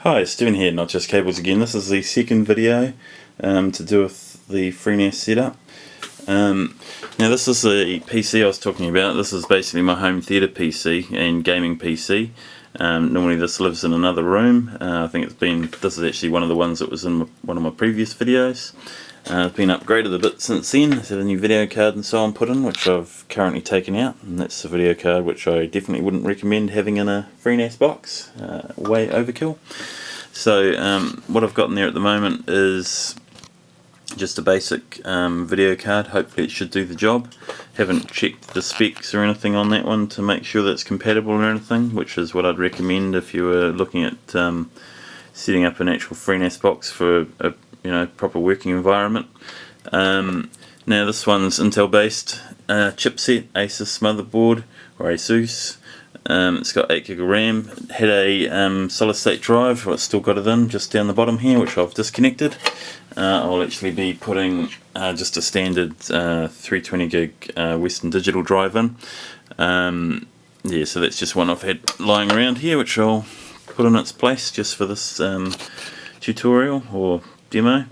Hi, Stephen here, Not Just Cables again. This is the second video to do with the FreeNAS setup. Now this is the PC I was talking about. This is basically my home theatre PC and gaming PC. Normally this lives in another room. I think this is actually one of the ones that was in one of my previous videos. It's been upgraded a bit since then. It's had a new video card and so on put in, which I've currently taken out, and that's the video card which I definitely wouldn't recommend having in a FreeNAS box. Way overkill. So what I've got in there at the moment is just a basic video card. Hopefully it should do the job. Haven't checked the specs or anything on that one to make sure that it's compatible or anything, which is what I'd recommend if you were looking at setting up an actual FreeNAS box for a proper working environment. Now this one's Intel based chipset, Asus motherboard or Asus. It's got 8GB of RAM. It had a solid state drive, well, it's still got it in just down the bottom here, which I've disconnected. I'll actually be putting just a standard 320GB Western Digital drive in. Yeah, so that's just one I've had lying around here, which I'll put in its place just for this tutorial or demo.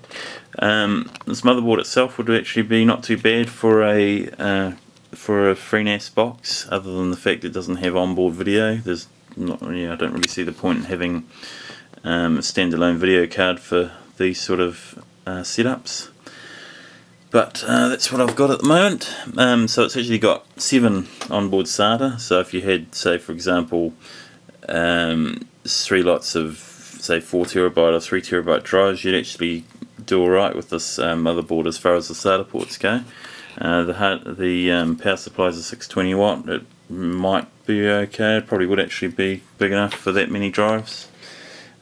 This motherboard itself would actually be not too bad for a FreeNAS box, other than the fact it doesn't have onboard video. I don't really see the point in having a standalone video card for these sort of setups. But that's what I've got at the moment. So it's actually got 7 onboard SATA. So if you had, say for example, 3 lots of say 4TB or 3TB drives, you'd actually do alright with this motherboard as far as the SATA ports go. The power supply is a 620 watt. It might be okay. It probably would actually be big enough for that many drives.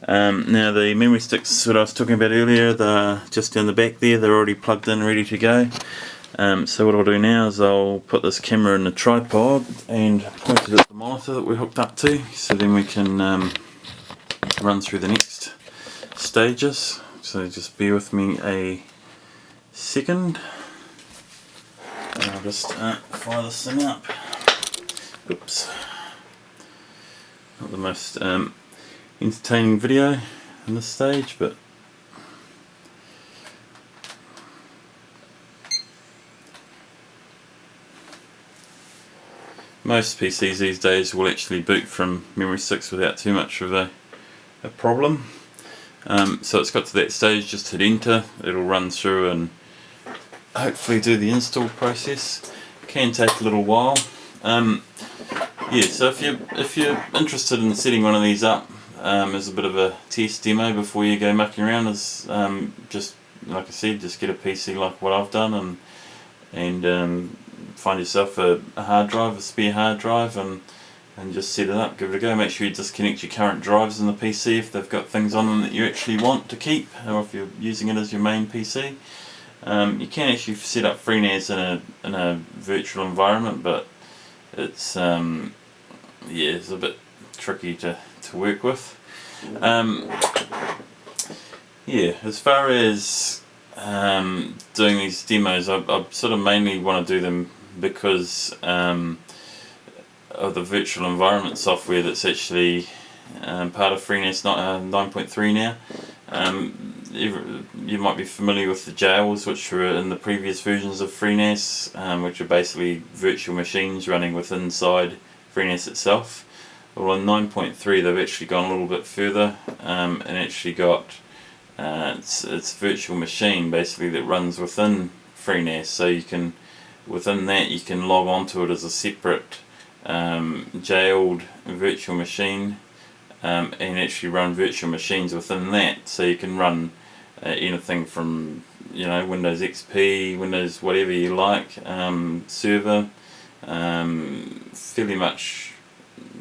Now the memory sticks that I was talking about earlier, they're just down the back there. They're already plugged in, ready to go. So what I'll do now is I'll put this camera in the tripod and point it at the monitor that we're hooked up to, so then we can run through the next stages. So just bear with me a second. I'll just fire this thing up. Oops. Not the most entertaining video in this stage, but most PCs these days will actually boot from memory sticks without too much of a problem. So it's got to that stage, just hit enter, it'll run through and hopefully do the install process. Can take a little while. Yeah, so if you're interested in setting one of these up as a bit of a test demo before you go mucking around, is just like I said, just get a PC like what I've done and find yourself a hard drive, a spare hard drive, and just set it up, give it a go. Make sure you disconnect your current drives in the PC if they've got things on them that you actually want to keep, or if you're using it as your main PC. You can actually set up FreeNAS in a virtual environment, but it's it's a bit tricky to work with. Yeah, as far as doing these demos, I sort of mainly want to do them because of the virtual environment software that's actually part of FreeNAS 9.3 now. You might be familiar with the jails, which were in the previous versions of FreeNAS, which are basically virtual machines running within inside FreeNAS itself. Well, in 9.3 they've actually gone a little bit further and actually got it's virtual machine basically that runs within FreeNAS. So you can, within that, you can log onto it as a separate jailed virtual machine. And actually run virtual machines within that, so you can run anything from Windows XP, Windows whatever you like, server, fairly much.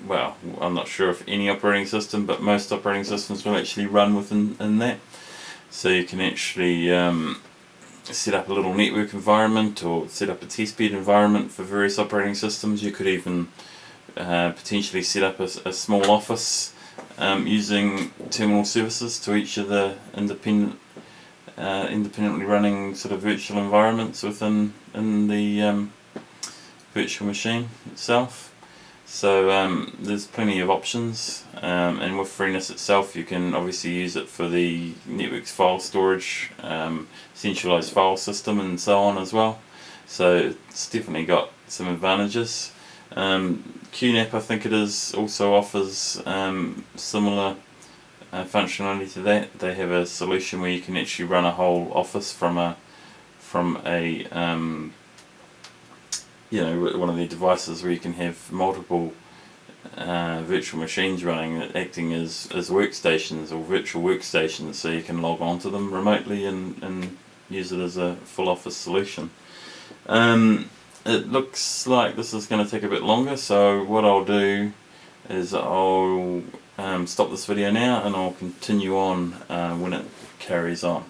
Well, I'm not sure if any operating system, but most operating systems will actually run within that. So you can actually set up a little network environment or set up a testbed environment for various operating systems. You could even potentially set up a small office using terminal services to each of the independently running sort of virtual environments within the virtual machine itself. So there's plenty of options, and with FreeNAS itself you can obviously use it for the network's file storage, centralized file system and so on as well. So it's definitely got some advantages. QNAP, I think it is, also offers similar functionality to that. They have a solution where you can actually run a whole office from a you know, one of the devices where you can have multiple virtual machines running, acting as workstations or virtual workstations, so you can log on to them remotely and use it as a full office solution. It looks like this is going to take a bit longer, so what I'll do is I'll stop this video now and I'll continue on when it carries on.